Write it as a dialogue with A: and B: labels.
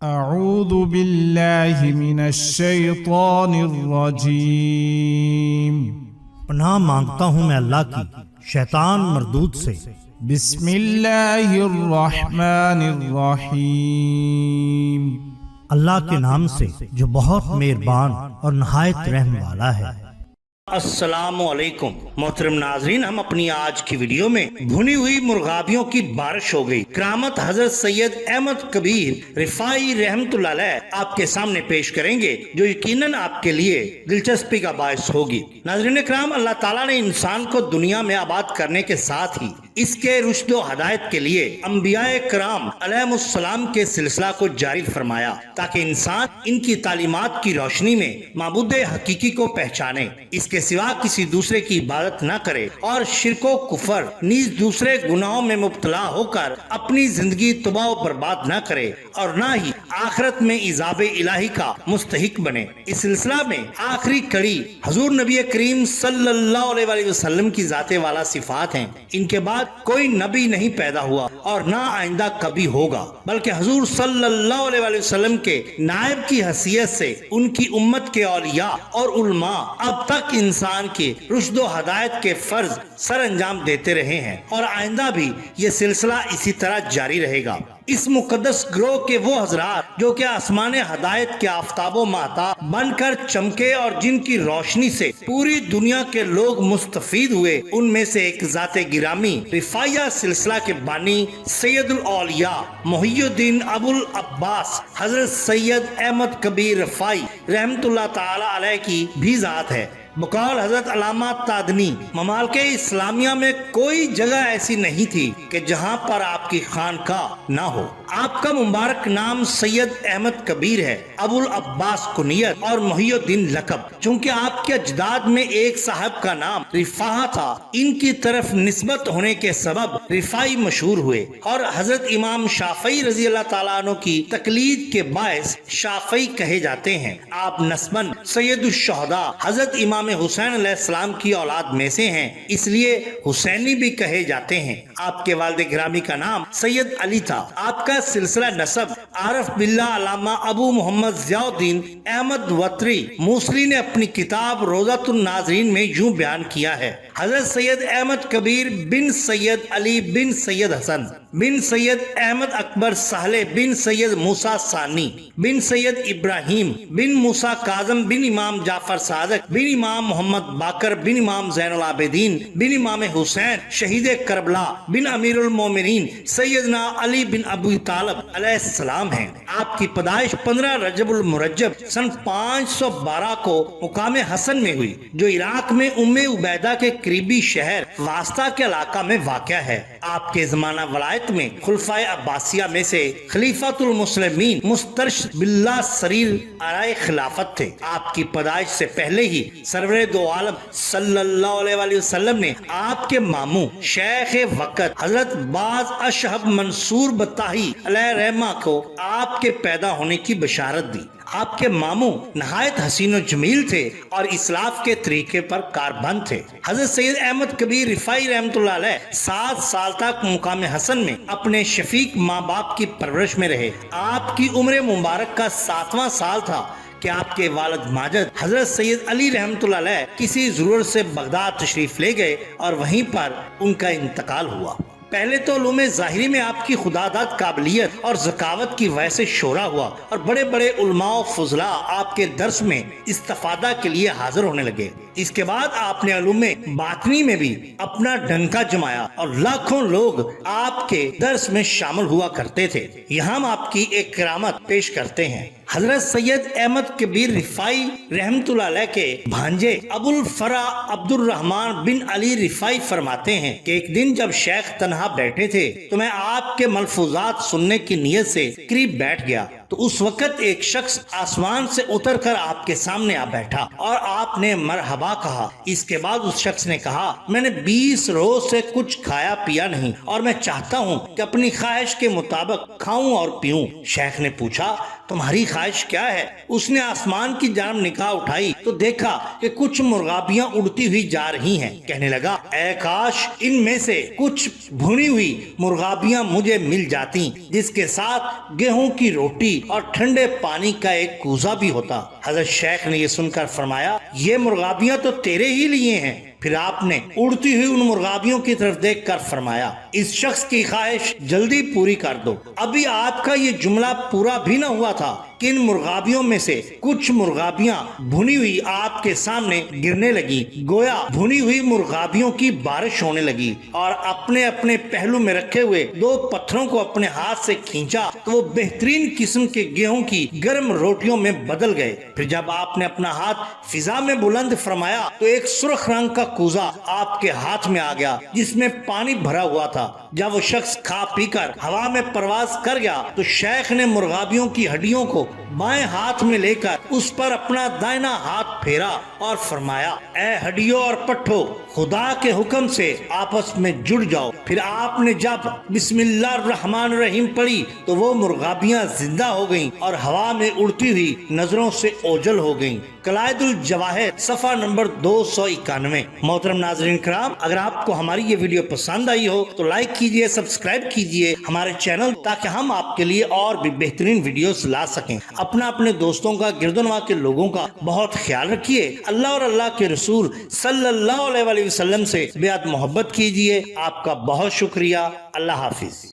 A: اعوذ باللہ من الشیطان الرجیم۔
B: پناہ مانگتا ہوں میں اللہ کی شیطان مردود سے۔
A: بسم اللہ الرحمن الرحیم۔
B: اللہ کے نام سے جو بہت مہربان اور نہایت رحم والا ہے۔
C: السلام علیکم محترم ناظرین، ہم اپنی آج کی ویڈیو میں بھنی ہوئی مرغابیوں کی بارش ہو گئی کرامت حضرت سید احمد کبیر رفاعی رحمت اللہ علیہ آپ کے سامنے پیش کریں گے، جو یقیناً آپ کے لیے دلچسپی کا باعث ہوگی۔ ناظرین کرام، اللہ تعالیٰ نے انسان کو دنیا میں آباد کرنے کے ساتھ ہی اس کے رشد و ہدایت کے لیے انبیاء کرام علیہم السلام کے سلسلہ کو جاری فرمایا، تاکہ انسان ان کی تعلیمات کی روشنی میں معبود حقیقی کو پہچانے، اس کے سوا کسی دوسرے کی عبادت نہ کرے اور شرک و کفر نیز دوسرے گناہوں میں مبتلا ہو کر اپنی زندگی تباہ و برباد نہ کرے، اور نہ ہی آخرت میں عذاب الہی کا مستحق بنے۔ اس سلسلہ میں آخری کڑی حضور نبی کریم صلی اللہ علیہ وسلم کی ذات والا صفات ہیں۔ ان کے بعد کوئی نبی نہیں پیدا ہوا اور نہ آئندہ کبھی ہوگا، بلکہ حضور صلی اللہ علیہ وسلم کے نائب کی حیثیت سے ان کی امت کے اولیاء اور علماء اب تک انسان کے رشد و ہدایت کے فرض سر انجام دیتے رہے ہیں، اور آئندہ بھی یہ سلسلہ اسی طرح جاری رہے گا۔ اس مقدس گروہ کے وہ حضرات جو کہ آسمان ہدایت کے آفتاب و ماہتاب بن کر چمکے اور جن کی روشنی سے پوری دنیا کے لوگ مستفید ہوئے، ان میں سے ایک ذات گرامی رفاعیہ سلسلہ کے بانی سید الاولیاء محی الدین ابو العباس حضرت سید احمد کبیر رفاعی رحمت اللہ تعالی علیہ کی بھی ذات ہے۔ بقول حضرت علامہ تادنی، ممالک اسلامیہ میں کوئی جگہ ایسی نہیں تھی کہ جہاں پر آپ کی خانقاہ نہ ہو۔ آپ کا مبارک نام سید احمد کبیر ہے، ابو العباس کنیت اور محی الدین لقب۔ چونکہ آپ کے اجداد میں ایک صاحب کا نام رفاعہ تھا، ان کی طرف نسبت ہونے کے سبب رفاعی مشہور ہوئے، اور حضرت امام شافعی رضی اللہ تعالیٰ عنہ کی تقلید کے باعث شافعی کہے جاتے ہیں۔ آپ نسباً سید الشہداء حضرت امام حسین علیہ السلام کی اولاد میں سے ہیں، اس لیے حسینی بھی کہے جاتے ہیں۔ آپ کے والد گرامی کا نام سید علی تھا۔ آپ کا سلسلہ نسب عارف باللہ علامہ ابو محمد ضیاء الدین احمد وطری موصلی نے اپنی کتاب روضۃ الناظرین میں یوں بیان کیا ہے: حضرت سید احمد کبیر بن سید علی بن سید حسن بن سید احمد اکبر صالح بن سید موسیٰ ثانی بن سید ابراہیم بن موسیٰ کاظم بن امام جعفر صادق بن امام محمد باقر بن امام زین العابدین بن امام حسین شہید کربلا بن امیر المومنین سیدنا علی بن ابو طالب علیہ السلام ہیں۔ آپ کی پیدائش 15 رجب المرجب سن 512 کو مقام حسن میں ہوئی، جو عراق میں ام عبیدہ کے قریبی شہر واسطہ کے علاقہ میں واقع ہے۔ آپ کے زمانہ ولایت میں خلفائے عباسیہ میں سے خلیفۃ المسلمین مسترشد باللہ سریر آرائے خلافت تھے۔ آپ کی پیدائش سے پہلے ہی سرور دو عالم صلی اللہ علیہ وسلم نے آپ کے ماموں شیخ وقت حضرت باز اشہب منصور بطاحی علیہ رحمہ کو آپ کے پیدا ہونے کی بشارت دی۔ آپ کے ماموں نہایت حسین و جمیل تھے اور اسلاف کے طریقے پر کاربند تھے۔ حضرت سید احمد کبیر رفاعی رحمت اللہ علیہ 7 سال تک مقام حسن میں اپنے شفیق ماں باپ کی پرورش میں رہے۔ آپ کی عمر مبارک کا 7واں سال تھا کہ آپ کے والد ماجد حضرت سید علی رحمت اللہ علیہ کسی ضرورت سے بغداد تشریف لے گئے اور وہیں پر ان کا انتقال ہوا۔ پہلے تو علوم ظاہری میں آپ کی خداداد قابلیت اور ذکاوت کی وجہ سے شہرہ ہوا، اور بڑے بڑے علماء و فضلاء آپ کے درس میں استفادہ کے لیے حاضر ہونے لگے۔ اس کے بعد آپ نے علوم باطنی میں بھی اپنا ڈنکا جمایا اور لاکھوں لوگ آپ کے درس میں شامل ہوا کرتے تھے۔ یہاں ہم آپ کی ایک کرامت پیش کرتے ہیں۔ حضرت سید احمد کبیر رفاعی رحمت اللہ علیہ کے بھانجے ابو الفرا عبد الرحمن بن علی رفاعی فرماتے ہیں کہ ایک دن جب شیخ تنہا بیٹھے تھے تو میں آپ کے ملفوظات سننے کی نیت سے قریب بیٹھ گیا، تو اس وقت ایک شخص آسمان سے اتر کر آپ کے سامنے آ بیٹھا اور آپ نے مرحبا کہا۔ اس کے بعد اس شخص نے کہا: میں نے 20 روز سے کچھ کھایا پیا نہیں اور میں چاہتا ہوں کہ اپنی خواہش کے مطابق کھاؤں اور پیوں۔ شیخ نے پوچھا تمہاری خواہش کیا ہے؟ اس نے آسمان کی جانب نگاہ اٹھائی تو دیکھا کہ کچھ مرغابیاں اڑتی ہوئی جا رہی ہیں۔ کہنے لگا اے کاش ان میں سے کچھ بھنی ہوئی مرغابیاں مجھے مل جاتی جس کے ساتھ گیہوں کی روٹی اور ٹھنڈے پانی کا ایک کوزہ بھی ہوتا۔ حضرت شیخ نے یہ سن کر فرمایا یہ مرغابیاں تو تیرے ہی لیے ہیں۔ پھر آپ نے اڑتی ہوئی ان مرغابیوں کی طرف دیکھ کر فرمایا اس شخص کی خواہش جلدی پوری کر دو۔ ابھی آپ کا یہ جملہ پورا بھی نہ ہوا تھا کہ ان مرغابیوں میں سے کچھ مرغابیاں بھنی ہوئی آپ کے سامنے گرنے لگی، گویا بھنی ہوئی مرغابیوں کی بارش ہونے لگی، اور اپنے اپنے پہلو میں رکھے ہوئے 2 پتھروں کو اپنے ہاتھ سے کھینچا تو وہ بہترین قسم کے گیہوں کی گرم روٹیوں میں بدل گئے۔ پھر جب آپ نے اپنا ہاتھ فضا میں بلند فرمایا تو ایک سرخ رنگ کا کوزہ آپ کے ہاتھ میں آ گیا جس میں پانی بھرا ہوا تھا۔ جب وہ شخص کھا پی کر ہوا میں پرواز کر گیا تو شیخ نے مرغابیوں کی ہڈیوں کو بائیں ہاتھ میں لے کر اس پر اپنا دائنا ہاتھ پھیرا اور فرمایا اے ہڈیوں اور پٹھوں خدا کے حکم سے آپس میں جڑ جاؤ۔ پھر آپ نے جب بسم اللہ الرحمن الرحیم پڑھی تو وہ مرغابیاں زندہ ہو گئیں اور ہوا میں اڑتی ہوئی نظروں سے اوجھل ہو گئیں۔ قلائد الجواہر صفحہ نمبر 291۔ محترم ناظرین کرام، اگر آپ کو ہماری یہ ویڈیو پسند آئی ہو تو لائک کیجئے، سبسکرائب کیجئے ہمارے چینل تاکہ ہم آپ کے لیے اور بھی بہترین ویڈیوز لا سکیں۔ اپنے دوستوں کا، گرد و نواح کے لوگوں کا بہت خیال رکھیے۔ اللہ اور اللہ کے رسول صلی اللہ علیہ وسلم سے بے حد محبت کیجئے۔ آپ کا بہت شکریہ۔ اللہ حافظ۔